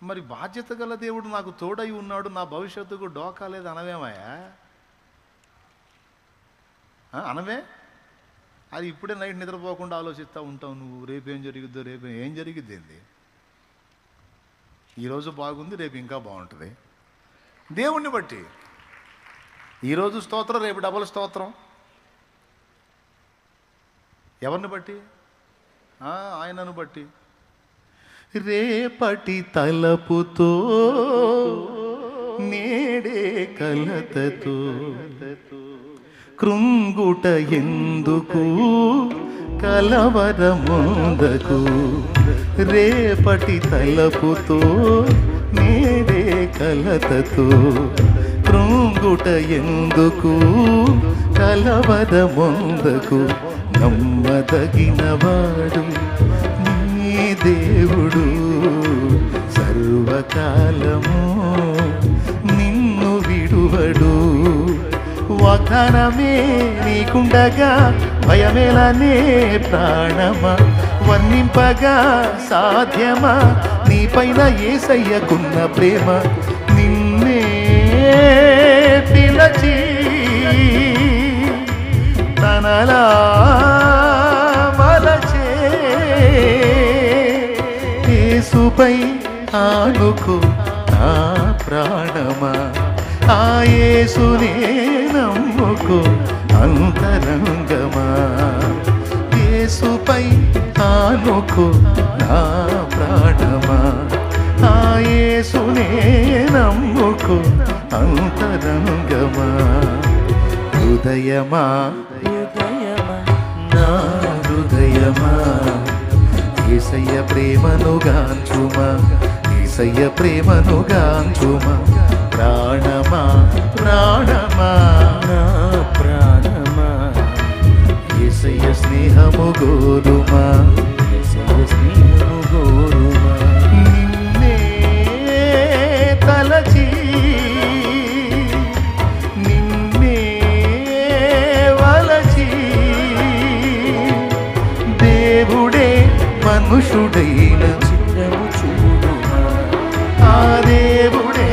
మరి బాధ్యత గల దేవుడు నాకు తోడై ఉన్నాడు, నా భవిష్యత్తుకు డోకా లేదు అనవేమయ్యా? అనవే? అది ఇప్పుడే నైట్ నిద్రపోకుండా ఆలోచిస్తూ ఉంటావు నువ్వు. రేపేం జరిగిద్దో, రేపు ఏం జరిగిద్ది ఏంది? ఈరోజు బాగుంది, రేపు ఇంకా బాగుంటుంది. దేవుణ్ణి బట్టి ఈరోజు స్తోత్రం, రేపు డబుల్ స్తోత్రం. ఎవరిని బట్టి? ఆయనను బట్టి. రేపటి తలపుతో నేడే కలతతో కృంగుట ఎందుకు, కలవరముందకు. రేపటి తలపుతో నేడే కలతతో కృంగుట ఎందుకు, కలవరముందకు. నమ్మదగినవాడు నీ దేవుడు, సర్వకాలము నిన్ను విడువడు. వాగ్దానమే నీకుండగా భయమేలనే ప్రాణమా, వర్ణింపగా సాధ్యమా నీపైన యేసయ్యకున్న ప్రేమ. నిన్నే పిలచి తనలా మలచే యేసుపై ఆనుకో నా ప్రాణమా, ఆ యేసునే నమ్ముకో అంతరంగమా. యేసుపై ఆనుకో నా ప్రాణమా, ఆ యేసునే నమ్ముకో అంతరంగమా. హృదయమా నా హృదయమా, యేసయ్య ప్రేమను గాంచుమా, యేసయ్య ప్రేమను గాంచుమా. ప్రాణమా ప్రాణమా నా ప్రాణమా, యేసయ్య స్నేహము గోరుమా, యేసయ్య స్నేహము గోరుమా. నిన్నే తలచి నిన్నే వలచి దేవుడే మనుషుడైన చిత్రము చూడుమా, ఆ దేవుడే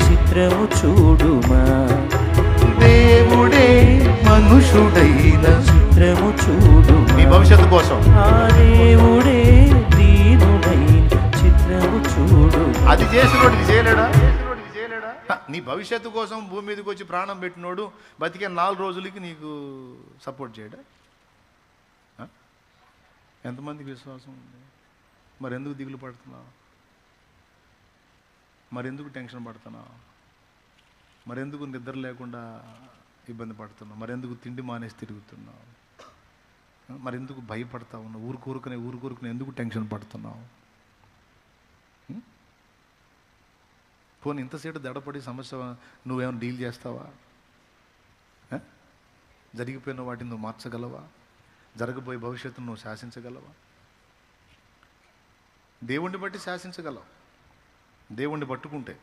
చిత్రము చూడుమా. దేవుడే మనుషుడైన చిత్రము చూడు, నీ భవిష్యత్తు కోసం. ఆ దేవుడే దీనుడైన చిత్రము చూడు. అది చేసినోడు ఇది చేయలేడా? నీ భవిష్యత్తు కోసం భూమి మీదకి వచ్చి ప్రాణం పెట్టినోడు బతికే 4 రోజులకి నీకు సపోర్ట్ చేయడా? ఎంతమందికి విశ్వాసం ఉంది? మరెందుకు దిగులు పడుతున్నావు? మరెందుకు టెన్షన్ పడుతున్నావు? మరెందుకు నిద్ర లేకుండా ఇబ్బంది పడుతున్నావు? మరెందుకు తిండి మానేసి తిరుగుతున్నావు? మరెందుకు భయపడతా ఉన్నావు? ఊరుకూరుకునే ఎందుకు టెన్షన్ పడుతున్నావు? పోనీ ఇంతసేపు దడపడి సమస్య నువ్వేమైనా డీల్ చేస్తావా? జరిగిపోయిన వాటిని నువ్వు మార్చగలవా? జరగబోయే భవిష్యత్తును నువ్వు శాసించగలవా? దేవుణ్ణి బట్టి శాసించగలవు. దేవుణ్ణి పట్టుకుంటే.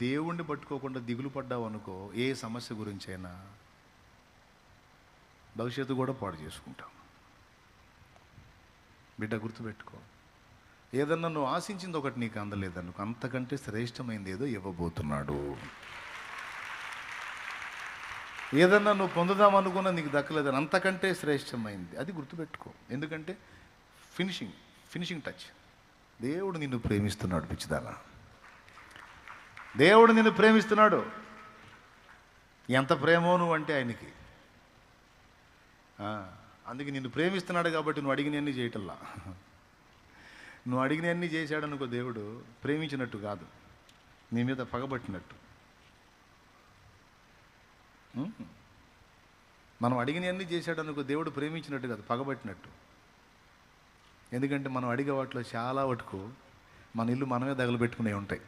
దేవుణ్ణి పట్టుకోకుండా దిగులు పడ్డావు అనుకో, ఏ సమస్య గురించైనా భవిష్యత్తు కూడా పాడు చేసుకుంటాం. బిడ్డ గుర్తుపెట్టుకో, ఏదన్నా నువ్వు ఆశించింది ఒకటి నీకు అందలేదనుకో, అంతకంటే శ్రేష్టమైంది ఏదో ఇవ్వబోతున్నాడు. ఏదన్నా నువ్వు పొందుదాం అనుకున్నా నీకు దక్కలేదని, అంతకంటే శ్రేష్టమైంది అది గుర్తుపెట్టుకో. ఎందుకంటే ఫినిషింగ్ టచ్. దేవుడు నిన్ను ప్రేమిస్తున్నాడు పిచ్చిదానా. దేవుడు నిన్ను ప్రేమిస్తున్నాడు. ఎంత ప్రేమో నువ్వు అంటే ఆయనకి. అందుకే నిన్ను ప్రేమిస్తున్నాడు కాబట్టి నువ్వు అడిగినవన్నీ చేయటల్లా. నువ్వు అడిగినవన్నీ చేశాడనుకో దేవుడు, ప్రేమించినట్టు కాదు, నీ మీద పగబట్టినట్టు. మనం అడిగినవన్నీ చేశాడనుకో దేవుడు ప్రేమించినట్టు కాదు, పగబట్టినట్టు. ఎందుకంటే మనం అడిగే వాటిలో చాలా వరకు మన ఇల్లు మనమే తగలబెట్టుకునే ఉంటాయి.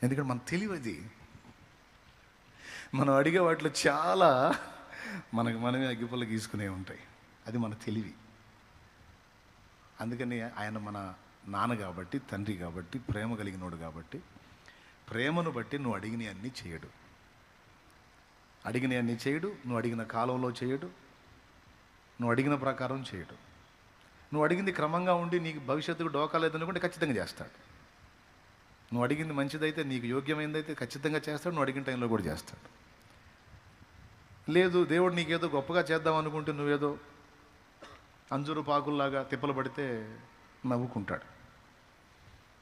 ఎందుకంటే మన తెలివది. మనం అడిగే వాటిలో చాలా మనమే అగ్గిపుల్ల గీసుకునే ఉంటాయి. అది మన తెలివి. అందుకని ఆయన మన నాన్న కాబట్టి, తండ్రి కాబట్టి, ప్రేమ కలిగినోడు కాబట్టి, ప్రేమను బట్టి నువ్వు అడిగినవన్నీ చేయడు. నువ్వు అడిగిన కాలంలో చేయడు, నువ్వు అడిగిన ప్రకారం చేయడు. నువ్వు అడిగింది క్రమంగా ఉండి నీకు భవిష్యత్తుకు డోకా లేదనుకుంటే ఖచ్చితంగా చేస్తాడు. నువ్వు అడిగింది మంచిదైతే, నీకు యోగ్యమైనదైతే ఖచ్చితంగా చేస్తాడు. నువ్వు అడిగిన టైంలో కూడా చేస్తాడు. లేదు, దేవుడు నీకేదో గొప్పగా చేద్దాం అనుకుంటే నువ్వేదో అంజూరు పాకుల్లాగా తిప్పలు పడితే నవ్వుకుంటాడు.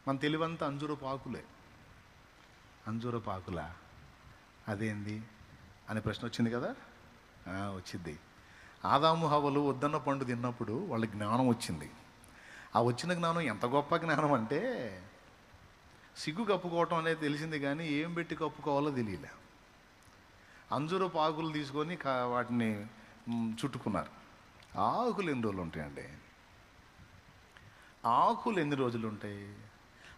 మన తెలివంతా అంజూరు పాకులే. అంజూరు పాకులా అదేంది అనే ప్రశ్న వచ్చింది కదా. వచ్చింది. ఆదాము హవ్వలు వద్దన్న పండు తిన్నప్పుడు వాళ్ళకి జ్ఞానం వచ్చింది. ఆ వచ్చిన జ్ఞానం ఎంత గొప్ప జ్ఞానం అంటే, సిగ్గు కప్పుకోవటం అనేది తెలిసింది కానీ ఏం పెట్టి కప్పుకోవాలో తెలియలే. అంజూరు ఆకులు తీసుకొని వాటిని చుట్టుకున్నారు. ఆకులు ఎన్ని రోజులు ఉంటాయండి? ఆకులు ఎన్ని రోజులు ఉంటాయి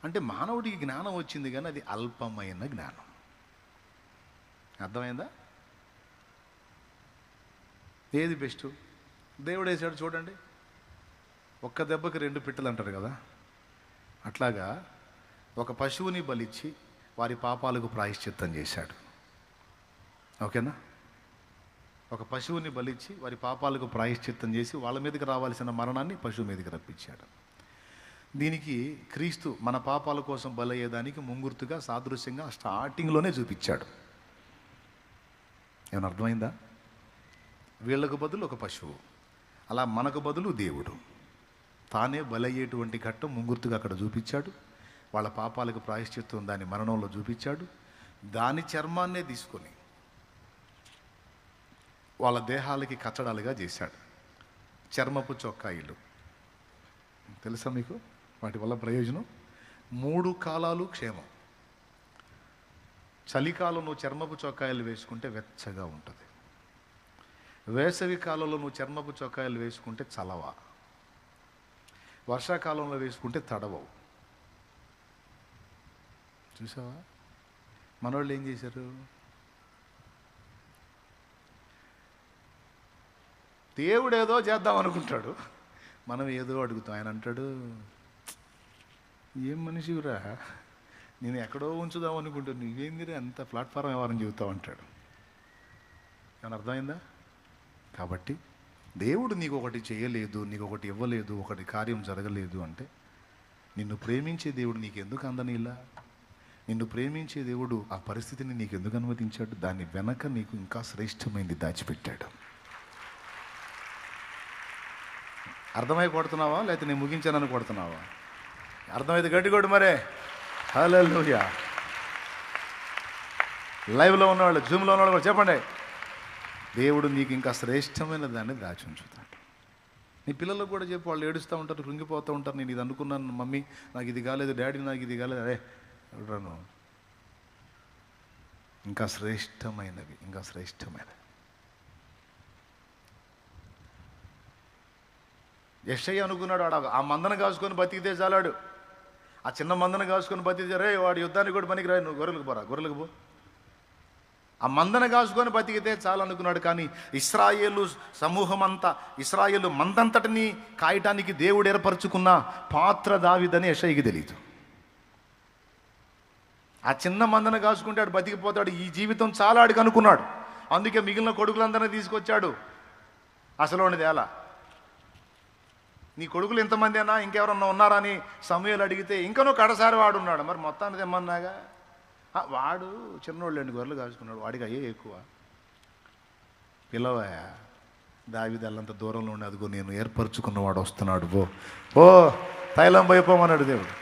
అంటే, మానవుడికి జ్ఞానం వచ్చింది కానీ అది అల్పమైన జ్ఞానం. అర్థమైందా? ఏది బెస్ట్? దేవుడు వేసాడు చూడండి. ఒక్క దెబ్బకి 2 పిట్టలు అంటారు కదా. అట్లాగా ఒక పశువుని బలిచ్చి వారి పాపాలకు ప్రాయశ్చిత్తం చేశాడు. ఓకేనా? ఒక పశువుని బలిచ్చి వారి పాపాలకు ప్రాయశ్చిత్తం చేసి వాళ్ళ మీదకి రావాల్సిన మరణాన్ని పశువు మీదకి రప్పించాడు. దీనికి క్రీస్తు మన పాపాల కోసం బలయ్యేదానికి ముంగుర్తుగా సాదృశ్యంగా స్టార్టింగ్లోనే చూపించాడు. ఏమైనా అర్థమైందా? వీళ్ళకు బదులు ఒక పశువు, అలా మనకు బదులు దేవుడు తానే బలయ్యేటువంటి ఘట్టం ముంగుర్తుగా అక్కడ చూపించాడు. వాళ్ళ పాపాలకు ప్రాయశ్చిత్తం దాని మరణంలో చూపించాడు. దాని చర్మాన్నే తీసుకొని వాళ్ళ దేహాలకి కచ్చడాలుగా చేశాడు. చర్మపు చొక్కాయిలు తెలుసా మీకు? వాటి వల్ల ప్రయోజనం 3 కాలాలు క్షేమం. చలికాలం నువ్వు చర్మపు చొక్కాయలు వేసుకుంటే వెచ్చగా ఉంటుంది. వేసవి కాలంలో నువ్వు చర్మపు చొక్కాయలు వేసుకుంటే చలవ. వర్షాకాలంలో వేసుకుంటే తడవవు. చూసావా? మనోళ్ళు ఏం చేశారు? దేవుడు ఏదో చేద్దాం అనుకుంటాడు, మనం ఏదో అడుగుతాం. ఆయన అంటాడు, ఏం మనిషిరా, నేను ఎక్కడో ఉంచుదాం అనుకుంటాను, నువ్వేందిరా అంత ప్లాట్ఫారం ఎవరని చెబుతావు అంటాడు. ఏమైనా అర్థమైందా? కాబట్టి దేవుడు నీకు ఒకటి చేయలేదు, నీకు ఒకటి ఇవ్వలేదు, ఒకటి కార్యం జరగలేదు అంటే, నిన్ను ప్రేమించే దేవుడు నీకు ఎందుకు అందనిలా? నిన్ను ప్రేమించే దేవుడు ఆ పరిస్థితిని నీకు ఎందుకు అనుమతించాడు? దాని వెనక నీకు ఇంకా శ్రేష్టమైంది దాచిపెట్టాడు. అర్థమై కొడుతున్నావా లేకపోతే నేను ముగించానని కొడుతున్నావా? అర్థమైతే గట్టిగొట్టు మరే. హల్లెలూయా. లైవ్లో ఉన్నవాళ్ళు, జూమ్లో ఉన్నవాళ్ళు కూడా చెప్పండి, దేవుడు నీకు ఇంకా శ్రేష్టమైన దాన్ని దాచి ఉంచుతాడు. నీ పిల్లలకు కూడా చెప్పు. వాళ్ళు ఏడుస్తూ ఉంటారు, కృంగిపోతూ ఉంటారు, నేను ఇది అనుకున్నాను మమ్మీ, నాకు ఇది కాలేదు, డాడీ నాకు ఇది కాలేదు. అదే ఎవడను ఇంకా శ్రేష్టమైనవి, ఇంకా శ్రేష్టమైనవి. యెషయా అనుకున్నాడు, వాడు ఆ మందను కాసుకొని బతికితే చాలాడు, ఆ చిన్న మందను కాసుకొని బతికితే, రే వాడు యుద్ధానికి కూడా పనికి రా, నువ్వు గొర్రెలకు పోరా, గొర్రెలకు పో, ఆ మందను కాసుకొని బతికితే చాలు అనుకున్నాడు. కానీ ఇశ్రాయేలు సమూహం అంతా, ఇశ్రాయేలు మందంతటిని కాయటానికి దేవుడు ఏర్పరచుకున్న పాత్ర దావీదని యెషయాకి తెలియదు. ఆ చిన్న మందను కాసుకుంటే ఆడు బతికిపోతాడు, ఈ జీవితం చాలా ఆడికి అనుకున్నాడు. అందుకే మిగిలిన కొడుకులందరినీ తీసుకొచ్చాడు. అసలోనిది ఎలా, నీ కొడుకులు ఇంతమంది అయినా ఇంకెవరన్నా ఉన్నారా అని సమూయేలు అడిగితే, ఇంకనూ కడసారి వాడు ఉన్నాడు. మరి మొత్తాన్ని తెమ్మన్నాగా, వాడు చిన్నోళ్ళు 2 గొర్రెలు కాసుకున్నాడు, వాడికి అయ్యే ఎక్కువ. పిల్లవా, దావీదు అల్లంత దూరంలో ఉండి, అదిగో నేను ఏర్పరచుకున్నవాడు వస్తున్నాడు, ఓ తైలం పోయిపోమన్నాడు దేవుడు.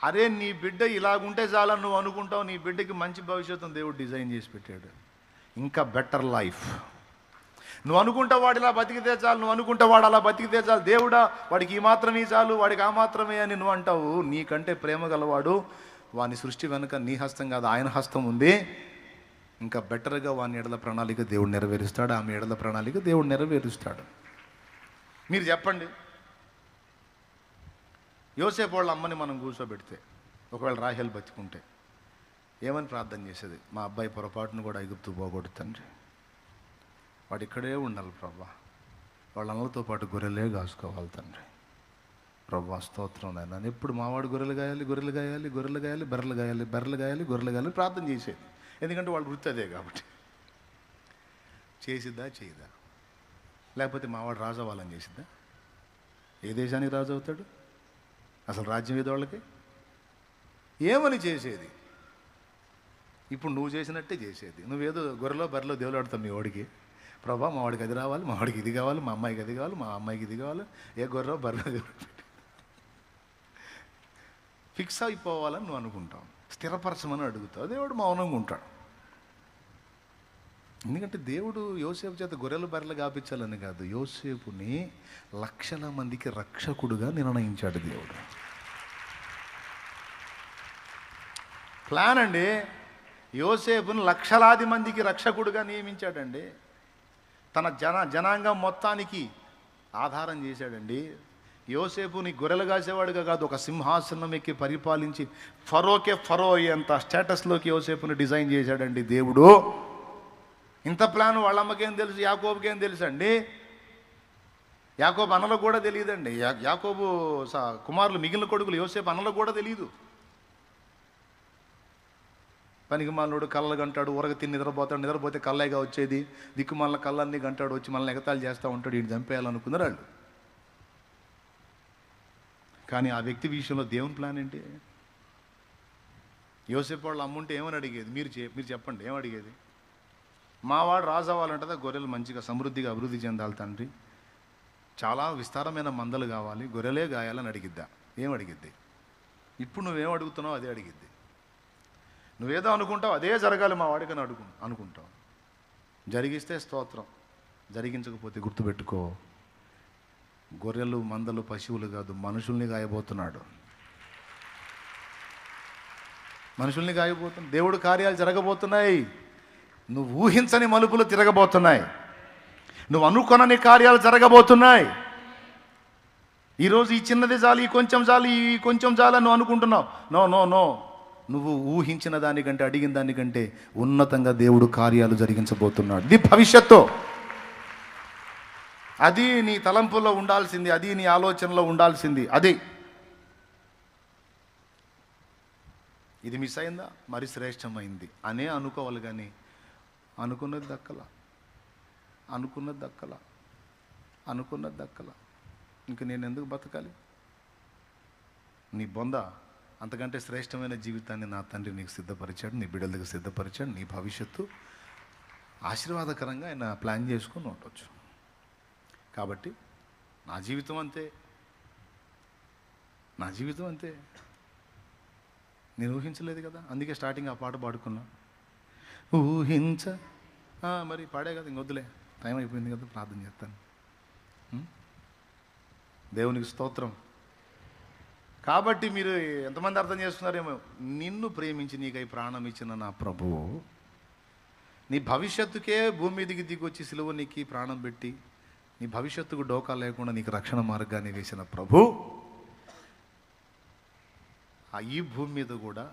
అరే నీ బిడ్డ ఇలాగుంటే చాలని నువ్వు అనుకుంటావు, నీ బిడ్డకి మంచి భవిష్యత్తును దేవుడు డిజైన్ చేసి పెట్టాడు, ఇంకా బెటర్ లైఫ్. నువ్వు అనుకుంటావు వాడు ఇలా బతికితే చాలు, నువ్వు అనుకుంటావు వాడు అలా బతికితే చాలు, దేవుడా వాడికి ఈ మాత్రమే చాలు, వాడికి ఆ మాత్రమే అని నువ్వు అంటావు. నీకంటే ప్రేమ గలవాడు, వాని సృష్టి వెనుక నీ హస్తం కాదు ఆయన హస్తం ఉంది. ఇంకా బెటర్గా వాని ఎడల ప్రణాళిక దేవుడు నెరవేరుస్తాడు, ఆమె ఎడల ప్రణాళిక దేవుడు నెరవేరుస్తాడు. మీరు చెప్పండి, యోసేపు వాళ్ళ అమ్మని మనం కూర్చోబెడితే, ఒకవేళ రాహేల్ బతికుంటే ఏమని ప్రార్థన చేసేది? మా అబ్బాయి పొరపాటును కూడా ఐగుప్తు పోకూడదు తండ్రి, వాడు ఇక్కడే ఉండాలి ప్రభా, వాళ్ళ అమ్మలతో పాటు గొర్రెలే కాసుకోవాలి తండ్రి. ప్రభా స్తోత్రం నాయన, నన్ను ఎప్పుడు మావాడు గొర్రెలు గాయాలి, గొర్రెలు గాయాలి, గొర్రెలు గాయాలి, బర్రెలు గాయాలి, బర్రెలు గాయాలి, గొర్రెలు గాయాలి ప్రార్థన చేసేది. ఎందుకంటే వాళ్ళు వృత్తి అదే కాబట్టి. చేసిద్దా చేయదా? లేకపోతే మావాడు రాజు అవ్వాలని చేసిందా? ఏ దేశానికి రాజు అవుతాడు? అసలు రాజ్యం ఏదో వాళ్ళకి ఏమని చేసేది? ఇప్పుడు నువ్వు చేసినట్టే చేసేది. నువ్వేదో గొర్రెలో బర్రెలో దేవుడు ఆడుతావు మీ వాడికి. ప్రభా మా వాడికి అది రావాలి, మా వాడికి ఇది కావాలి, మా అమ్మాయికి అది కావాలి, మా అమ్మాయికి ఇది కావాలి. ఏ గొర్రెలో బర్రెలో దేవుడు ఫిక్స్ అయిపోవాలని నువ్వు అనుకుంటావు. స్థిరపరచమని అడుగుతావు. దేవుడు మౌనంగా ఉంటాడు. ఎందుకంటే దేవుడు యోసేపు చేత గొర్రెలు బర్రెలు గాపించాలని కాదు, యోసేపుని లక్షల మందికి రక్షకుడుగా నిర్ణయించాడు దేవుడు. ప్లాన్ అండి. యోసేపుని లక్షలాది మందికి రక్షకుడుగా నియమించాడండి. తన జనాంగం మొత్తానికి ఆధారం చేశాడండి. యోసేపుని గొర్రెలు కాసేవాడుగా కాదు, ఒక సింహాసనం ఎక్కి పరిపాలించి ఫరోకే ఫరో అయ్యేంత స్టేటస్లోకి యోసేపుని డిజైన్ చేశాడండి దేవుడు. ఇంత ప్లాన్ వాళ్ళమ్మకేం తెలుసు, యాకోబుకేం తెలుసు అండి? యాకోబు అన్నలకు కూడా తెలియదండి. యాకోబు కుమారులు మిగిలిన కొడుకులు యోసేపు అన్నలకు కూడా తెలియదు. పనికిమాలినోడు కళ్ళలు గంటాడు, ఊరగ తిని నిద్రపోతాడు, నిద్రపోతే కళ్ళైగా వచ్చేది, దిక్కుమాలిన కళ్ళన్నీ గంటాడు, వచ్చి మనల్ని ఎగతాళి చేస్తూ ఉంటాడు, ఈయన చంపేయాలనుకున్నారు వాళ్ళు. కానీ ఆ వ్యక్తి విషయంలో దేవుని ప్లాన్ ఏంటి? యోసేపు వాళ్ళు అమ్ముంటే ఏమని అడిగేది? మీరు చెప్పండి, ఏం అడిగేది? మావాడు రాజు అవ్వాలంటే గొర్రెలు మంచిగా సమృద్ధిగా అభివృద్ధి చెందాలి తండ్రి, చాలా విస్తారమైన మందలు కావాలి, గొర్రెలే గాయాలని అడిగిద్దా? ఏం అడిగిద్ది? ఇప్పుడు నువ్వేం అడుగుతున్నావు అదే అడిగిద్ది. నువ్వేదో అనుకుంటావు అదే జరగాలి మా వాడికని అనుకుంటావు. జరిగిస్తే స్తోత్రం, జరిగించకపోతే గుర్తుపెట్టుకో, గొర్రెలు మందలు పశువులు కాదు, మనుషుల్ని గాయబోతున్నాడు. మనుషుల్ని గాయబోతున్నాడు. దేవుడు కార్యాలు జరగబోతున్నాయి. నువ్వు ఊహించని మలుపులు తిరగబోతున్నాయి. నువ్వు అనుకొనని కార్యాలు జరగబోతున్నాయి. ఈరోజు ఈ చిన్నది చాలు, ఈ కొంచెం చాలు, ఈ కొంచెం చాలు నువ్వు అనుకుంటున్నావు. నో నో నో, నువ్వు ఊహించిన దానికంటే అడిగిన దానికంటే ఉన్నతంగా దేవుడు కార్యాలు జరిగించబోతున్నాడు. ఇది భవిష్యత్తు. అది నీ తలంపుల్లో ఉండాల్సింది, అది నీ ఆలోచనలో ఉండాల్సింది. అది ఇది మిస్ అయిందా, మరి శ్రేష్టమైంది అనే అనుకోవాలి. కానీ అనుకున్నది దక్కల. ఇంక నేను ఎందుకు బతకాలి? నీ బొంద. అంతకంటే శ్రేష్టమైన జీవితాన్ని నా తండ్రి నీకు సిద్ధపరిచాడు, నీ బిడ్డలకు సిద్ధపరిచాడు. నీ భవిష్యత్తు ఆశీర్వాదకరంగా ఆయన ప్లాన్ చేసుకుని ఉండొచ్చు. కాబట్టి నా జీవితం అంతే. నేను ఊహించలేదు కదా, అందుకే స్టార్టింగ్ ఆ పాట పాడుకున్నా. మరి పాడే కదా, ఇంకొద్దులే, టైం అయిపోయింది కదా, ప్రార్థన చేస్తాను. దేవునికి స్తోత్రం. కాబట్టి మీరు ఎంతమంది అర్థం చేసుకున్నారేమో, నిన్ను ప్రేమించి నీకై ప్రాణం ఇచ్చిన నా ప్రభువు నీ భవిష్యత్తుకే భూమి మీదికి దిగొచ్చి సిలువ నీకు ప్రాణం పెట్టి నీ భవిష్యత్తుకు డోకా లేకుండా నీకు రక్షణ మార్గాన్ని వేసిన ప్రభు ఈ భూమి మీద కూడా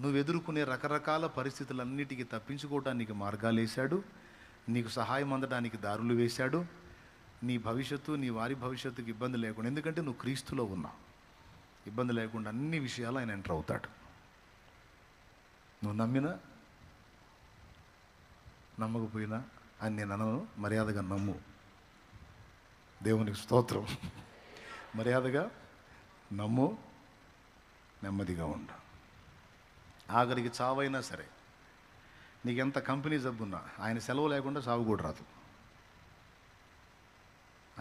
నువ్వు ఎదుర్కొనే రకరకాల పరిస్థితులన్నిటికీ తప్పించుకోవడానికి మార్గాలు వేశాడు, నీకు సహాయం అందడానికి దారులు వేశాడు. నీ భవిష్యత్తు, నీ వారి భవిష్యత్తుకి ఇబ్బంది లేకుండా, ఎందుకంటే నువ్వు క్రీస్తులో ఉన్నావు. ఇబ్బంది లేకుండా అన్ని విషయాలు ఆయన ఎంటర్ అవుతాడు. నువ్వు నమ్మినా నమ్మకపోయినా అని నేను అనను, మర్యాదగా నమ్ము. దేవునికి స్తోత్రం. మర్యాదగా నమ్ము, నెమ్మదిగా ఉండు. ఆఖరికి చావైనా సరే, నీకెంత కంపెనీ జబ్బున్నా ఆయన సెలవు లేకుండా సాగు కూడా రాదు.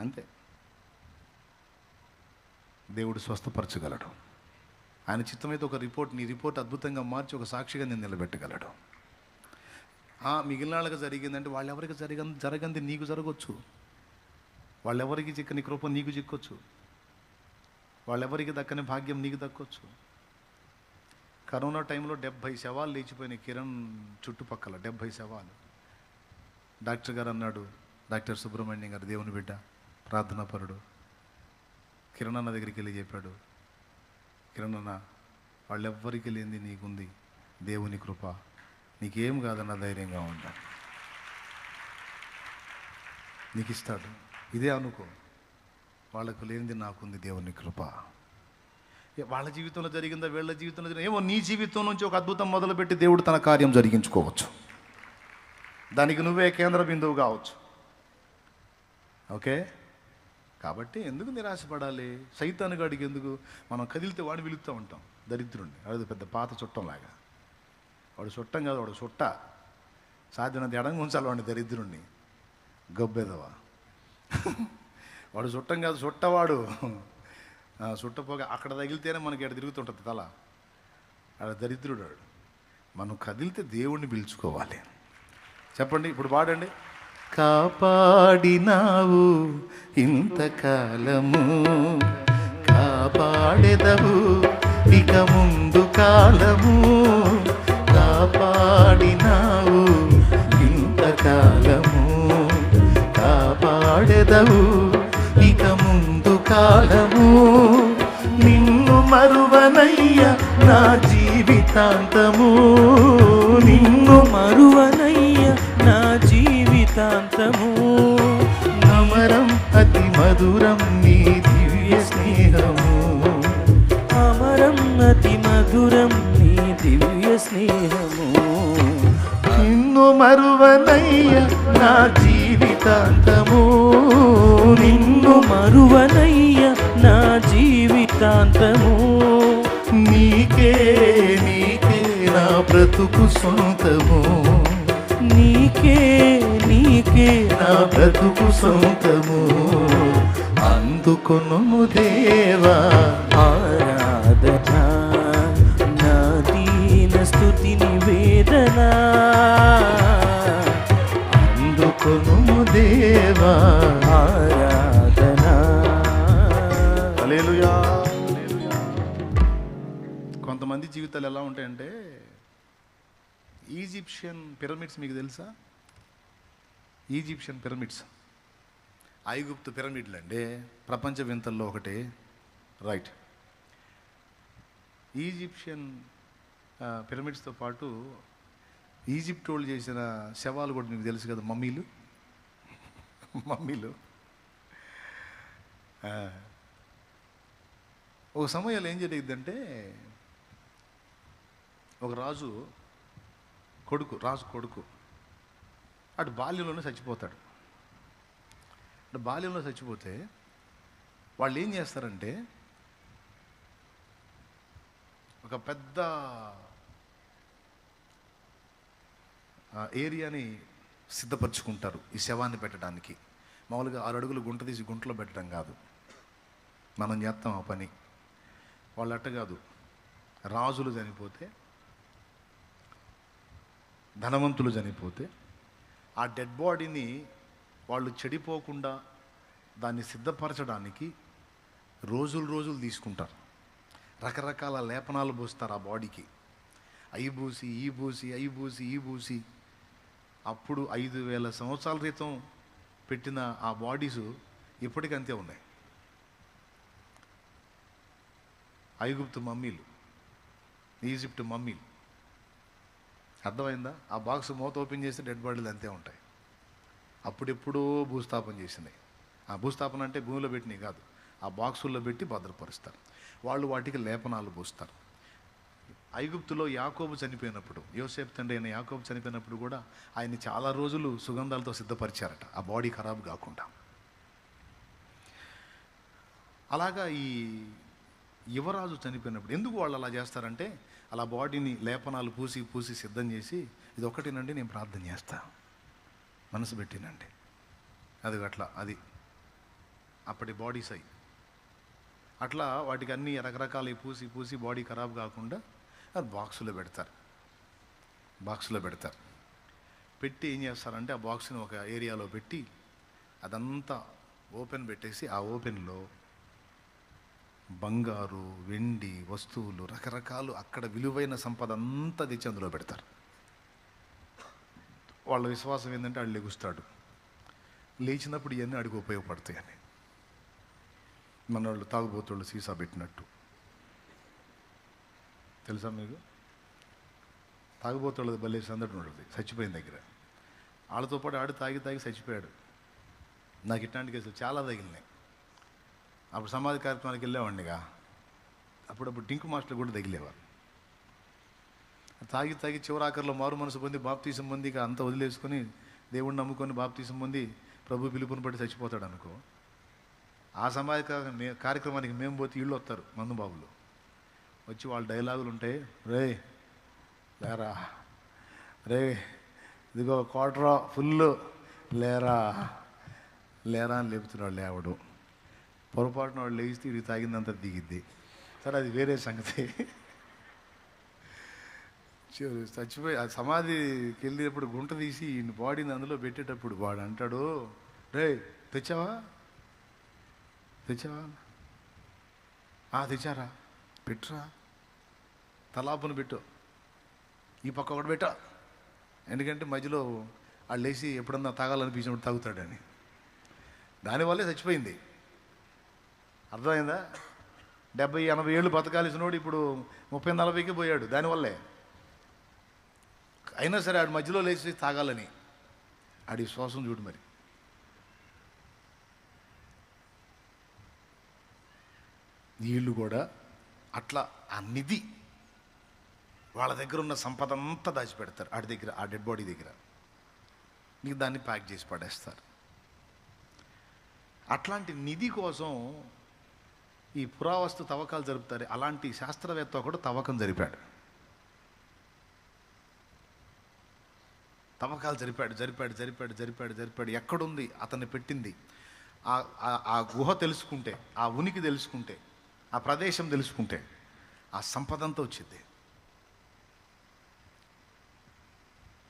అంతే. దేవుడు స్వస్థపరచగలడు. ఆయన చిత్తమైతే ఒక నీ రిపోర్ట్ అద్భుతంగా మార్చి ఒక సాక్షిగా నేను నిలబెట్టగలడు. మిగిలిన వాళ్ళకి జరిగిందంటే వాళ్ళెవరికి జరగంది నీకు జరగవచ్చు. వాళ్ళెవరికి చిక్కని కృప నీకు చిక్కొచ్చు. వాళ్ళెవరికి దక్కని భాగ్యం నీకు దక్కొచ్చు. కరోనా టైంలో 70 శవాలు లేచిపోయినాయి కిరణ్ చుట్టుపక్కల, 70 శవాలు. డాక్టర్ గారు అన్నాడు, డాక్టర్ సుబ్రహ్మణ్యం గారు, దేవుని బిడ్డ, ప్రార్థనాపరుడు, కిరణ్ అన్న దగ్గరికి వెళ్ళి చెప్పాడు, కిరణ్ అన్న వాళ్ళెవ్వరికి లేనిది నీకుంది, దేవుని కృప, నీకేం కాదన్న ధైర్యంగా ఉండాలి, నీకు ఇస్తాడు. ఇదే అనుకో, వాళ్ళకు లేనిది నాకుంది, దేవుని కృప. వాళ్ళ జీవితంలో జరిగిందా, వీళ్ళ జీవితంలో జరిగిందా ఏమో, నీ జీవితం నుంచి ఒక అద్భుతం మొదలుపెట్టి దేవుడు తన కార్యం జరిగించుకోవచ్చు. దానికి నువ్వే కేంద్ర బిందువు కావచ్చు. ఓకే, కాబట్టి ఎందుకు నిరాశపడాలి? సైతాను గాడికి ఎందుకు? మనం కదిలితే వాడిని పిలుస్తూ ఉంటాం దరిద్రుడిని. అది పెద్ద పాత చుట్టంలాగా. వాడు చుట్టం కాదు, వాడు చుట్ట. సాధ్యమైనంత ఎడంగా ఉంచాలి వాడిని, దరిద్రుణ్ణి, గబ్బెదవా. వాడు చుట్టం కాదు, చుట్టవాడు. చుట్టపోగా అక్కడ తగిలితేనే మనకి ఎక్కడ తిరుగుతుంటుంది తల. ఆడ దరిద్రుడు వాడు. మనం కదిలితే దేవుణ్ణి పిలుచుకోవాలి. చెప్పండి, ఇప్పుడు పాడండి. కాపాడినావు ఇంతకాలము, కాపాడెదవు ఇక ముందు కాలము. కాపాడినావు ఇంతకాలము, కాపాడెదవు ఇక ముందు కాలము. నిన్ను మరువనయ్య నా జీవితాంతము, నిన్ను మరువనయ్య నా జీవితాంతము. అమరం అతి మధురం నీ దివ్య స్నేహము, అమరం అతి మధురం నీ దివ్య స్నేహము. నిన్ను మరువనయ్య నా జీవితాంతము, నిన్ను మరువనయ్య నా జీవితాంతము. నీకే నీకే నా బ్రతుకు సొంతము, నీకే నీకే నా బ్రతుకు సొంతము. అందుకొను దేవా ఆరాధన, నా దీన స్తుతి నివేదన. అందుకొను దేవా ఆరాధన. హల్లెలూయా. కొంతమంది జీవితాలు ఎలా ఉంటాయంటే, ఈజిప్షియన్ పిరమిడ్స్ మీకు తెలుసా? ఈజిప్షియన్ పిరమిడ్స్, ఐగుప్తు పిరమిడ్లు అండి, ప్రపంచ వింతల్లో ఒకటి. రైట్. ఈజిప్షియన్ పిరమిడ్స్తో పాటు ఈజిప్ట్ వాళ్ళు చేసిన శవాలు కూడా మీకు తెలుసు కదా, మమ్మీలు. మమ్మీలు ఒక సమయంలో ఏం జరిగిందంటే, ఒక రాజు కొడుకు అటు బాల్యంలోనే చచ్చిపోతాడు. అటు బాల్యంలో చచ్చిపోతే వాళ్ళు ఏం చేస్తారంటే, ఒక పెద్ద ఏరియాని సిద్ధపరచుకుంటారు ఈ శవాన్ని పెట్టడానికి. మామూలుగా 6 అడుగులు గుంట తీసి గుంటలో పెట్టడం కాదు, మనం చేస్తాం ఆ పని. వాళ్ళు అట్ట కాదు. రాజులు చనిపోతే, ధనవంతులు చనిపోతే ఆ డెడ్ బాడీని వాళ్ళు చెడిపోకుండా దాన్ని సిద్ధపరచడానికి రోజులు తీసుకుంటారు. రకరకాల లేపనాలు పూస్తారు ఆ బాడీకి. అయి పూసి అప్పుడు 5000 సంవత్సరాల క్రితం పెట్టిన ఆ బాడీసు ఇప్పటికంతే ఉన్నాయి. ఐగుప్తు మమ్మీలు, ఈజిప్ట్ మమ్మీలు. అర్థమైందా? ఆ బాక్స్ మూత ఓపెన్ చేస్తే డెడ్ బాడీలు అంతే ఉంటాయి. అప్పుడెప్పుడో భూస్థాపన చేసినాయి. ఆ భూస్థాపన అంటే భూమిలో పెట్టినవి కాదు, ఆ బాక్సుల్లో పెట్టి భద్రపరుస్తారు. వాళ్ళు వాటికి లేపనాలు పూస్తారు. ఐగుప్తులో యాకోబు చనిపోయినప్పుడు, యోసేపు తండ్రి అయిన యాకోబు చనిపోయినప్పుడు కూడా ఆయన్ని చాలా రోజులు సుగంధాలతో సిద్ధపరిచారట, ఆ బాడీ ఖరాబ్ కాకుండా. అలాగా ఈ యువరాజు చనిపోయినప్పుడు ఎందుకు వాళ్ళు అలా చేస్తారంటే, అలా బాడీని లేపనాలు పూసి సిద్ధం చేసి, ఇది ఒక్కటేనండి నేను ప్రార్థన చేస్తా, మనసు పెట్టినండి, అది అట్లా, అది అప్పటి బాడీస్ అయి అట్లా వాటికి అన్ని రకరకాలు పూసి బాడీ ఖరాబ్ కాకుండా అది బాక్సులో పెడతారు. పెట్టి ఏం చేస్తారంటే, ఆ బాక్స్ని ఒక ఏరియాలో పెట్టి అదంతా ఓపెన్ పెట్టేసి, ఆ ఓపెన్లో బంగారు, వెండి వస్తువులు, రకరకాలు అక్కడ విలువైన సంపద అంతా తెచ్చి అందులో పెడతారు. వాళ్ళ విశ్వాసం ఏంటంటే, వాళ్ళు లెగుస్తాడు, లేచినప్పుడు ఇవన్నీ అడిగి ఉపయోగపడతాయని. మన వాళ్ళు తాగుబోతుళ్ళు సీసా పెట్టినట్టు తెలుసా మీకు? తాగుబోతుళ్ళది భలే సందడి ఉంటుంది. చచ్చిపోయిన దగ్గర వాళ్ళతో పాటు ఆడు తాగి చచ్చిపోయాడు. నాకు ఇట్లాంటి కేసులు చాలా తగిలినాయి. అప్పుడు సమాధి కార్యక్రమానికి వెళ్ళేవాడినిగా, అప్పుడప్పుడు టింకు మాస్టర్లు కూడా తగిలేవారు. తాగి చివరాఖరిలో మారు మనసు పొంది బాప్తీసం పొంది ఇక అంతా వదిలేసుకొని దేవుణ్ణి నమ్ముకొని బాప్తీసం పొంది ప్రభు పిలుపుని బట్టి చచ్చిపోతాడు అనుకో, ఆ సమాజ కార్యక్రమానికి మేము పోతే వీళ్ళు వస్తారు మందుబాబులు వచ్చి వాళ్ళ డైలాగులు ఉంటాయి. రే లేరా, రే ఇదిగో క్వార్టర్ ఫుల్ లేరా లేరా అని లేపుతున్నాడు. లేవడు పొరపాటున వాళ్ళు లేస్తే ఇది తాగిందంతా దిగిద్ది. సరే అది వేరే సంగతి. చచ్చిపోయి ఆ సమాధికి వెళ్ళేటప్పుడు గుంట తీసి ఈయన బాడీని అందులో పెట్టేటప్పుడు వాడు అంటాడు, రే తెచ్చావా తెచ్చావా, తెచ్చారా, పెట్టురా, తలాపును పెట్టు, ఈ పక్క ఒకటి పెట్టా, ఎందుకంటే మధ్యలో వాళ్ళు లేచి ఎప్పుడన్నా తాగాలనిపించినప్పుడు తాగుతాడని. దానివల్లే చచ్చిపోయింది. అర్థమైందా? 70-80 ఏళ్ళు బతకాల్సినోడు ఇప్పుడు 30-40కి పోయాడు దానివల్లే. అయినా సరే ఆడి మధ్యలో లేచి తాగాలని ఆడి శ్వాసం చూడు. మరి వీళ్ళు కూడా అట్లా ఆ నిధి వాళ్ళ దగ్గర ఉన్న సంపద అంతా దాచిపెడతారు ఆడి దగ్గర, ఆ డెడ్ బాడీ దగ్గర. నీకు దాన్ని ప్యాక్ చేసి పడేస్తారు. అట్లాంటి నిధి కోసం ఈ పురావస్తు తవ్వకాలు జరుపుతారు. అలాంటి శాస్త్రవేత్త కూడా తవ్వకం జరిపాడు. తవ్వకాలు జరిపాడు. ఎక్కడుంది అతన్ని పెట్టింది? ఆ గుహ తెలుసుకుంటే, ఆ ఉనికి తెలుసుకుంటే, ఆ ప్రదేశం తెలుసుకుంటే ఆ సంపద అంతా వచ్చింది.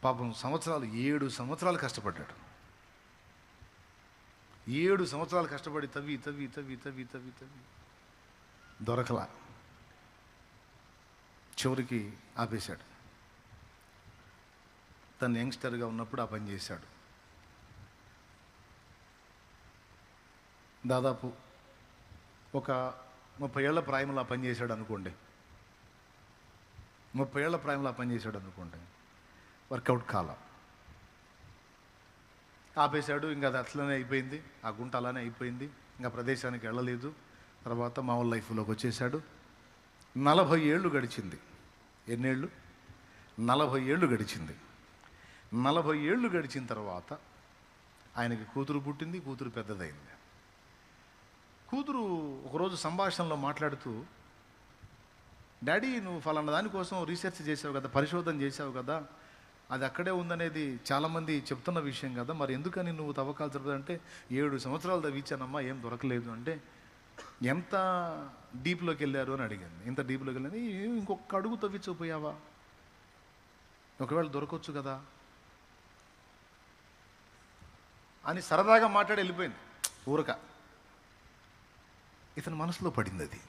పాపం 7 సంవత్సరాలు కష్టపడ్డాడు. 7 సంవత్సరాలు కష్టపడి తవ్వి దొరకలా. చివరికి ఆపేశాడు. తను యంగ్స్టర్గా ఉన్నప్పుడు ఆ పని చేశాడు. దాదాపు ఒక 30 ఏళ్ల ప్రాయంలో ఆ పని చేశాడు అనుకోండి. 30 ఏళ్ల ప్రాయంలో ఆ పని చేశాడు అనుకోండి. వర్కౌట్ కాల, ఆపేశాడు. ఇంకా అది అట్లనే అయిపోయింది, ఆ గుంట అలానే అయిపోయింది. ఇంకా ప్రదేశానికి వెళ్ళలేదు. తర్వాత మామూలు లైఫ్లోకి వచ్చేసాడు. 40 ఏళ్ళు గడిచింది. ఎన్నేళ్ళు? 40 ఏళ్ళు గడిచింది. 40 ఏళ్ళు గడిచిన తర్వాత ఆయనకి కూతురు పుట్టింది. కూతురు పెద్దదైంది. కూతురు ఒకరోజు సంభాషణలో మాట్లాడుతూ, డాడీ నువ్వు ఫలానా దానికోసం రీసెర్చ్ చేసావు కదా, పరిశోధన చేసావు కదా, అది అక్కడే ఉందనేది చాలామంది చెప్తున్న విషయం కదా, మరి ఎందుకని నువ్వు తవ్వకాలు జరుపుతుందంటే 7 సంవత్సరాలు తవ్వించానమ్మా, ఏం దొరకలేదు అంటే, ఎంత డీప్లోకి వెళ్ళారు అని అడిగాను. ఎంత డీప్లోకి వెళ్ళాను? ఇంకొక అడుగు తవ్వించకపోయావా, ఒకవేళ దొరకొచ్చు కదా అని సరదాగా మాట్లాడి వెళ్ళిపోయింది ఊరక. ఇతని మనసులో పడింది అది.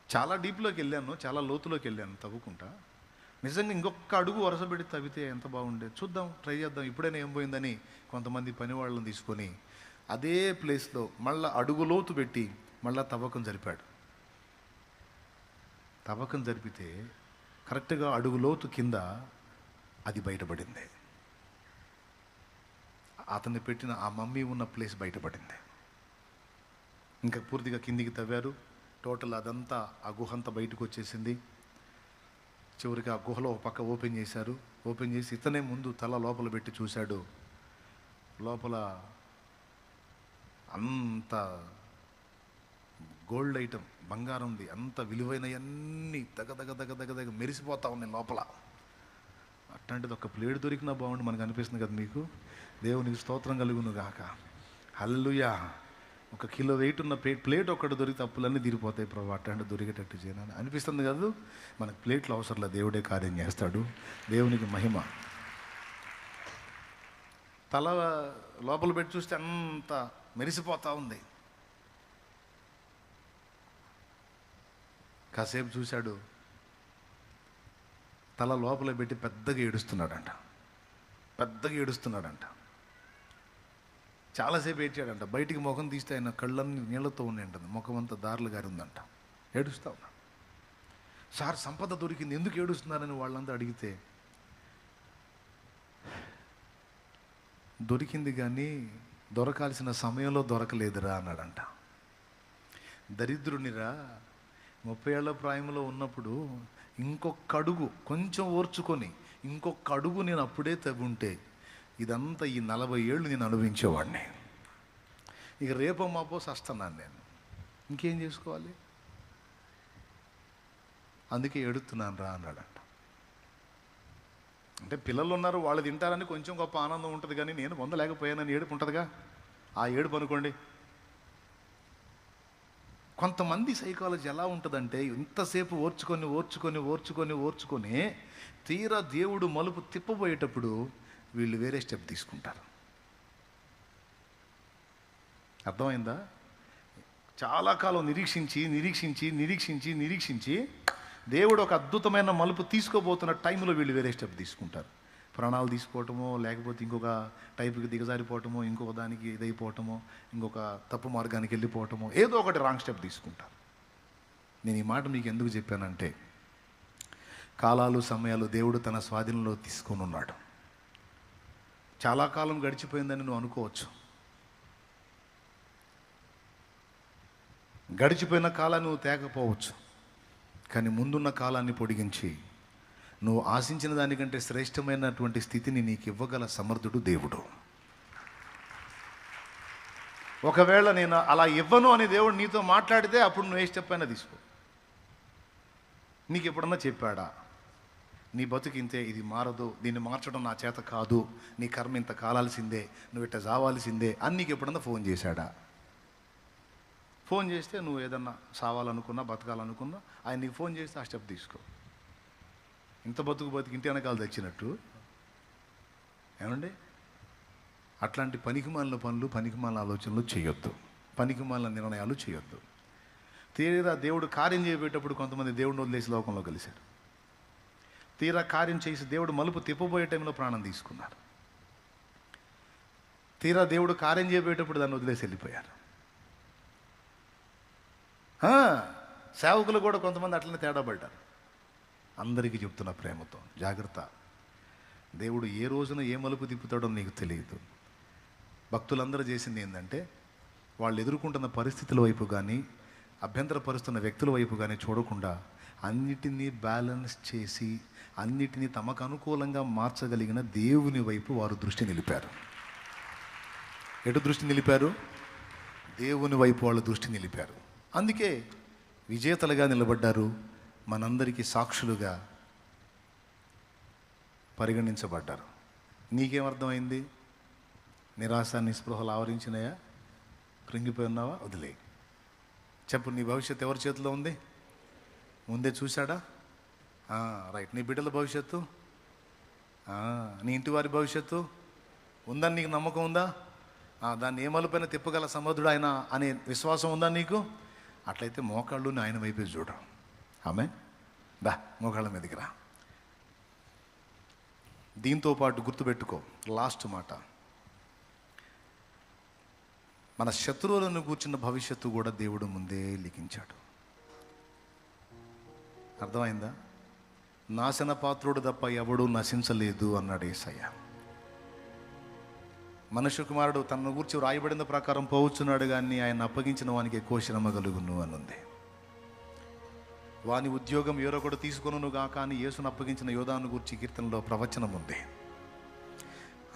చాలా డీప్లోకి వెళ్ళాను, చాలా లోతులోకి వెళ్ళాను తవ్వుకుంటా. నిజంగా ఇంకొక అడుగు వరుస పెట్టి తవ్వితే ఎంత బాగుండేది, చూద్దాం, ట్రై చేద్దాం, ఇప్పుడైనా ఏం పోయిందని కొంతమంది పని వాళ్ళని తీసుకొని అదే ప్లేస్లో మళ్ళీ అడుగు లోతు పెట్టి మళ్ళీ తవ్వకం జరిపాడు. తవ్వకం జరిపితే కరెక్ట్గా అడుగు లోతు కింద అది బయటపడింది. అతన్ని పెట్టిన ఆ మమ్మీ ఉన్న ప్లేస్ బయటపడింది. ఇంకా పూర్తిగా కిందికి తవ్వారు. టోటల్ అదంతా ఆ గుహ అంతా బయటకు వచ్చేసింది. చివరికి ఆ గుహలో ఒక పక్క ఓపెన్ చేశారు. ఓపెన్ చేసి ఇతనే ముందు తల లోపల పెట్టి చూశాడు. లోపల అంత గోల్డ్ ఐటమ్, బంగారంది, అంత విలువైనవన్నీ దగ్గ మెరిసిపోతా ఉన్నాయి లోపల. అట్లాంటిది ఒక ప్లేట్ దొరికినా బాగుండి మనకు అనిపిస్తుంది కదా మీకు. దేవునికి స్తోత్రం కలుగును గాక. హల్లెలూయా. 1 కిలో వెయిట్ ఉన్న ప్లేట్ ఒక్కటి దొరికితే అప్పులన్నీ తీరిపోతాయి ప్రభు, అట్లాంటి దొరికేటట్టు చేయను అనిపిస్తుంది కదా. మనకు ప్లేట్లు అవసరం లేదు, దేవుడే కార్యం చేస్తాడు. దేవునికి మహిమ. తల లోపల పెట్టి చూస్తే అంత మెరిసిపోతూ ఉంది. కాసేపు చూశాడు. తల లోపల పెట్టి పెద్దగా ఏడుస్తున్నాడంట. చాలాసేపు ఏడ్చాడంట. బయటికి ముఖం తీస్తే ఆయన కళ్ళన్నీ నీళ్లతో ఉన్నాయంట, ముఖం అంతా దారులు గారి ఉందంట. ఏడుస్తూ ఉన్నాడు. సార్ సంపద దొరికింది, ఎందుకు ఏడుస్తున్నారని వాళ్ళంతా అడిగితే, దొరికింది కానీ దొరకాల్సిన సమయంలో దొరకలేదురా అన్నాడంట. దరిద్రునిరా, 30 ఏళ్ల ప్రాయంలో ఉన్నప్పుడు ఇంకొక అడుగు కొంచెం ఓర్చుకొని ఇంకొక అడుగు నేను అప్పుడే తవ్వుంటే ఇదంతా ఈ 40 ఏళ్ళు నేను అనుభవించేవాడిని. ఇక రేపో మాపో సస్తున్నాను నేను, ఇంకేం చేసుకోవాలి, అందుకే ఏడుతున్నాను రా అన్నాడంట. అంటే పిల్లలు ఉన్నారు, వాళ్ళు తింటారని కొంచెం గొప్ప ఆనందం ఉంటుంది, కానీ నేను పొందలేకపోయానని ఏడుపు ఉంటుందిగా, ఆ ఏడుపు అనుకోండి. కొంతమంది సైకాలజీ ఎలా ఉంటుందంటే, ఇంతసేపు ఓర్చుకొని ఓర్చుకొని ఓర్చుకొని ఓర్చుకొని తీరా దేవుడు మలుపు తిప్పబోయేటప్పుడు వీళ్ళు వేరే స్టెప్ తీసుకుంటారు. అర్థమైందా? చాలా కాలం నిరీక్షించి నిరీక్షించి నిరీక్షించి నిరీక్షించి దేవుడు ఒక అద్భుతమైన మలుపు తీసుకోబోతున్న టైంలో వీళ్ళు వేరే స్టెప్ తీసుకుంటారు. ప్రాణాలు తీసుకోవటమో, లేకపోతే ఇంకొక టైపుకి దిగజారిపోవటమో, ఇంకొక దానికి ఇదైపోవటమో, ఇంకొక తప్పు మార్గానికి వెళ్ళిపోవటమో, ఏదో ఒకటి రాంగ్ స్టెప్ తీసుకుంటారు. నేను ఈ మాట మీకు ఎందుకు చెప్పానంటే, కాలాలు సమయాలు దేవుడు తన స్వాధీనంలో తీసుకొని ఉన్నాడు. చాలా కాలం గడిచిపోయిందని నువ్వు అనుకోవచ్చు. గడిచిపోయిన కాలాన్ని నువ్వు తేకపోవచ్చు, కానీ ముందున్న కాలాన్ని పొడిగించి నువ్వు ఆశించిన దానికంటే శ్రేష్టమైనటువంటి స్థితిని నీకు ఇవ్వగల సమర్థుడు దేవుడు. ఒకవేళ నేను అలా ఇవ్వను అని దేవుడు నీతో మాట్లాడితే అప్పుడు నువ్వు ఏ స్టెప్ అయినా తీసుకో. నీకు ఎప్పుడన్నా చెప్పాడా, నీ బతుకింతే, ఇది మారదు, దీన్ని మార్చడం నా చేత కాదు, నీ కర్మ ఇంత కాలాల్సిందే, నువ్వు ఇట్ట చావాల్సిందే అని నీకు ఎప్పుడన్నా ఫోన్ చేశాడా? ఫోన్ చేస్తే నువ్వు ఏదన్నా సావాలనుకున్నా బతకాలనుకున్నా ఆయన నీకు ఫోన్ చేస్తే ఆ స్టెప్ తీసుకో. ఇంత బతుకు ఇంటి వెనకాల తెచ్చినట్టు ఏమండి? అట్లాంటి పనికిమాలిన పనులు, పనికిమాలిన ఆలోచనలు చేయొద్దు, పనికిమాలిన నిర్ణయాలు చేయొద్దు. తీరా దేవుడు కార్యం చేయబోయేటప్పుడు కొంతమంది దేవుడిని వదిలేసి లోకంలో కలిశారు. తీరా కార్యం చేసి దేవుడు మలుపు తిప్పబోయే టైంలో ప్రాణం తీసుకున్నారు. తీరా దేవుడు కార్యం చేయబోయేటప్పుడు దాన్ని వదిలేసి వెళ్ళిపోయారు. సేవకులు కూడా కొంతమంది అట్లనే తేడా పడ్డారు. అందరికీ చెప్తున్న ప్రేమతో, జాగ్రత్త. దేవుడు ఏ రోజున ఏ మలుపు తిప్పుతాడో నీకు తెలియదు. భక్తులందరూ చేసింది ఏంటంటే, వాళ్ళు ఎదుర్కొంటున్న పరిస్థితుల వైపు కానీ అభ్యంతరపరుస్తున్న వ్యక్తుల వైపు కానీ చూడకుండా అన్నిటినీ బ్యాలెన్స్ చేసి అన్నిటినీ తమకు అనుకూలంగా మార్చగలిగిన దేవుని వైపు వారు దృష్టి నిలిపారు. ఎటు దృష్టి నిలిపారు? దేవుని వైపు వాళ్ళు దృష్టి నిలిపారు. అందుకే విజేతలుగా నిలబడ్డారు, మనందరికీ సాక్షులుగా పరిగణించబడ్డారు. నీకేమర్థమైంది? నిరాశ నిస్పృహలు ఆవరించినాయా? కృంగిపోయి ఉన్నావా? వదిలే. చెప్పు, నీ భవిష్యత్తు ఎవరి చేతిలో ఉంది? ముందే చూశాడా? రైట్. నీ బిడ్డల భవిష్యత్తు, నీ ఇంటి వారి భవిష్యత్తు ఉందని నీకు నమ్మకం ఉందా? దాన్ని ఏ మలుపైన తిప్పగల సమర్థుడు ఆయన అనే విశ్వాసం ఉందా నీకు? అట్లయితే మోకాళ్ళు ఆయన వైపే చూడు. ఆమె దా, మోకాళ్ళ మీదకి రా. దీంతో పాటు గుర్తుపెట్టుకో, లాస్ట్ మాట, మన శత్రువులను కూర్చున్న భవిష్యత్తు కూడా దేవుడు ముందే లిఖించాడు. అర్థమైందా? నాశన పాత్రుడు తప్ప ఎవడూ నశించలేదు అన్నాడు యేసయ్య. మనుష్య కుమారుడు తన గురించి రాయబడిన ప్రకారం పోవచ్చున్నాడు, కానీ ఆయన అప్పగించిన వానికి ఎక్కువ శ్రమ కలుగును అని ఉంది. వాని ఉద్యోగం ఎవరొకడు తీసుకొనును గాక అని యేసును అప్పగించిన యోధాను గురించి కీర్తనలో ప్రవచనం ఉంది.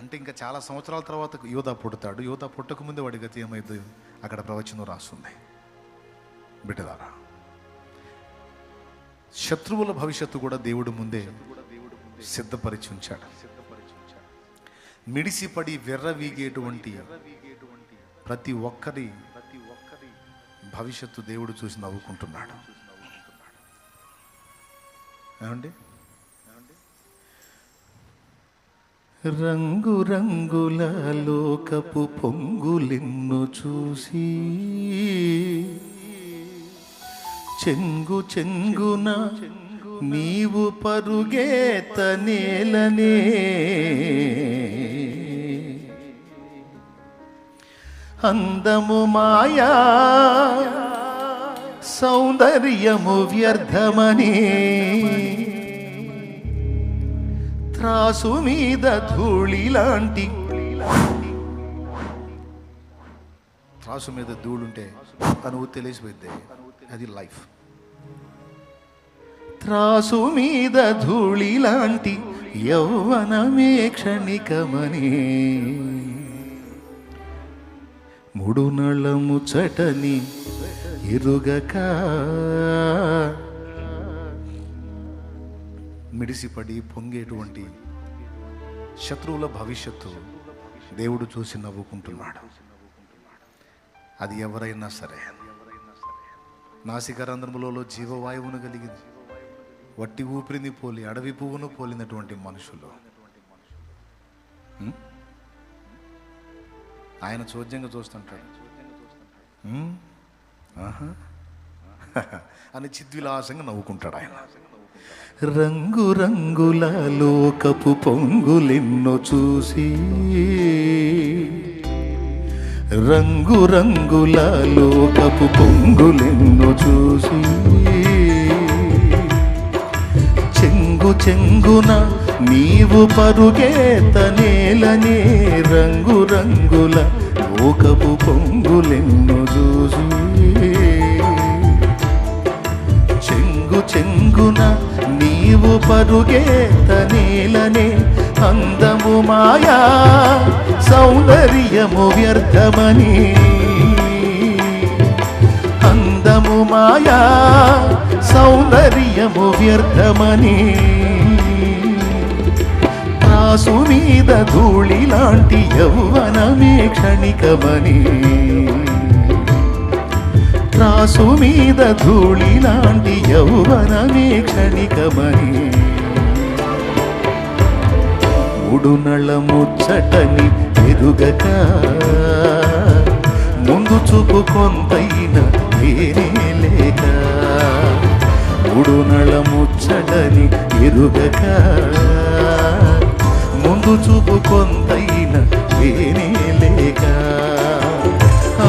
అంటే ఇంకా చాలా సంవత్సరాల తర్వాత యోధా పుడతాడు. యోధా పుట్టక ముందే వాడి గతి ఏమైంది అక్కడ ప్రవచనం రాస్తుంది. బిడ్డలారా, శత్రువుల భవిష్యత్తు కూడా దేవుడు ముందే సిద్ధపరిచి ఉంచాడు. మిడిసిపడి వెర్రవీగేటువంటి ప్రతి ఒక్కరి భవిష్యత్తు దేవుడు చూసి నవ్వుకుంటున్నాడు. ఏమండి? రంగు రంగుల లోకపు పొంగులెన్ను చూసి చెంగు చెంగున నీవు పరుగేత నేలనే, అందము మాయా సౌందర్యము వ్యర్థమని త్రాసు మీద ధూళి లాంటి, త్రాసు మీద ధూళుంటే తను తెలిసిపోద్ది, అది లైఫ్. త్రాసు మీద ధూళి లాంటి యౌవనమే క్షణికమని, ముడునళము చటని ఎరుగక మిడిసిపడి పొంగేటువంటి శత్రువుల భవిష్యత్తు దేవుడు చూసి నవ్వుకుంటున్నాడు. అది ఎవరైనా సరే. నాసికారంధ్రములలో జీవవాయువును కలిగింది, వట్టి ఊపిరిని పోలి అడవి పువ్వును పోలినటువంటి మనుషులు ఆయన చోద్యంగా చూస్తుంటాడు. అని చిద్విలాసంగా నవ్వుకుంటాడు ఆయన. రంగు రంగుల లోకపు పొంగులెన్నో చూసి, రంగు రంగుల లోకపు పొంగులెన్నో చూసి, చెంగు చెంగున నీవు పరుగేత నేలనే, రంగు రంగుల లోకపు పొంగులెన్నో చూసి, చెంగు చెంగున నీవు పరుగేత నేలనే, అందము మాయా సౌందర్యము వ్యర్థమని, అందము మాయా సౌందర్యము వ్యర్థమని, త్రాసు మీద ధూళి లాంటి యౌవనమే క్షణికమని, త్రాసు మీద ధూళి లాంటి యౌవనమే క్షణికమని, ముడునళముచ్చటని ఎరుగక ముందు చూపు కొంతైన వేరే లేక, ముడునళముచ్చటని ఎరుగక ముందు చూపు కొంతైన వేరే లేక,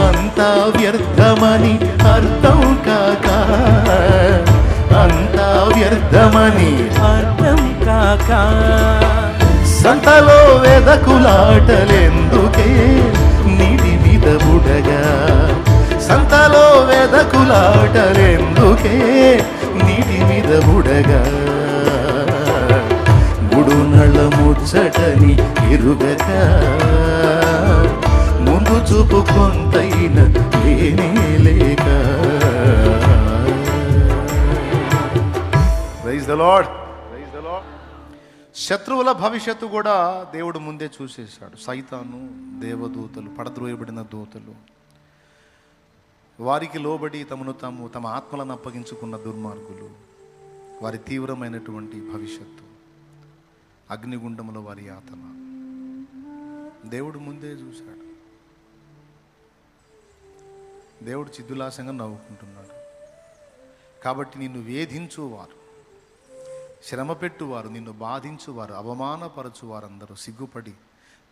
అంతా వ్యర్థమని అర్థం కాక, అంతా వ్యర్థమని అర్థం కాక, సంతలో వెదకులాటలెందుకే నీటి మీద బుడగా, సంతలో వెదకులాటలెందుకే నీటి మీద బుడగా, ముడునళముచ్చటని ఎరుగక ముందు చూపు కొంతైన లేనే లేక. Praise the Lord. శత్రువుల భవిష్యత్తు కూడా దేవుడు ముందే చూసేశాడు. సైతాను, దేవదూతలు, పడద్రోయబడిన దూతలు, వారికి లోబడి తమ ఆత్మలను అప్పగించుకున్న దుర్మార్గులు, వారి తీవ్రమైనటువంటి భవిష్యత్తు, అగ్నిగుండములో వారి యాతన దేవుడు ముందే చూశాడు. దేవుడు చిద్దులాసంగా నవ్వుకుంటున్నాడు. కాబట్టి నిన్ను వేధించువారు, శ్రమ పెట్టువారు, నిన్ను బాధించువారు, అవమానపరచువారందరూ సిగ్గుపడి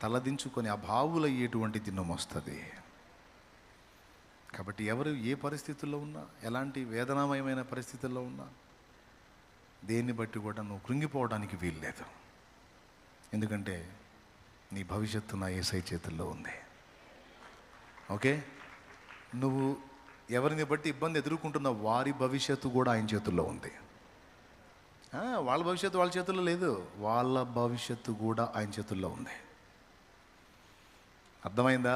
తలదించుకొని అభావులయ్యేటువంటి దినం వస్తుంది. కాబట్టి ఎవరు ఏ పరిస్థితుల్లో ఉన్నా, ఎలాంటి వేదనామయమైన పరిస్థితుల్లో ఉన్నా, దేన్ని బట్టి కూడా నువ్వు కృంగిపోవడానికి వీల్లేదు. ఎందుకంటే నీ భవిష్యత్తు నా యేసయ్య చేతుల్లో ఉంది. ఓకే, నువ్వు ఎవరిని బట్టి ఇబ్బంది ఎదుర్కొంటున్న వారి భవిష్యత్తు కూడా ఆయన చేతుల్లో ఉంది. వాళ్ళ భవిష్యత్తు వాళ్ళ చేతుల్లో లేదు, వాళ్ళ భవిష్యత్తు కూడా ఆయన చేతుల్లో ఉంది. అర్థమైందా?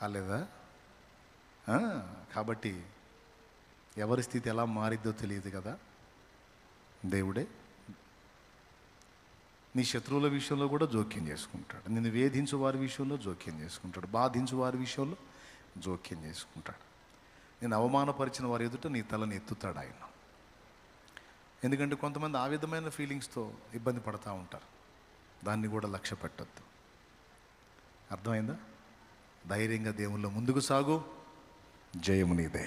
కాలేదా? కాబట్టి ఎవరి స్థితి ఎలా మారిద్దో తెలియదు కదా. దేవుడే నీ శత్రువుల విషయంలో కూడా జోక్యం చేసుకుంటాడు. నిన్ను వేధించు వారి విషయంలో జోక్యం చేసుకుంటాడు. బాధించు వారి విషయంలో జోక్యం చేసుకుంటాడు. నేను అవమానపరిచిన వారి ఎదుట నీ తలని ఎత్తుతాడు ఆయన. ఎందుకంటే కొంతమంది ఆ విధమైన ఫీలింగ్స్తో ఇబ్బంది పడుతూ ఉంటారు. దాన్ని కూడా లక్ష్య పెట్టద్దు. అర్థమైందా? ధైర్యంగా దేవుళ్ళో ముందుకు సాగు. జయము నీదే.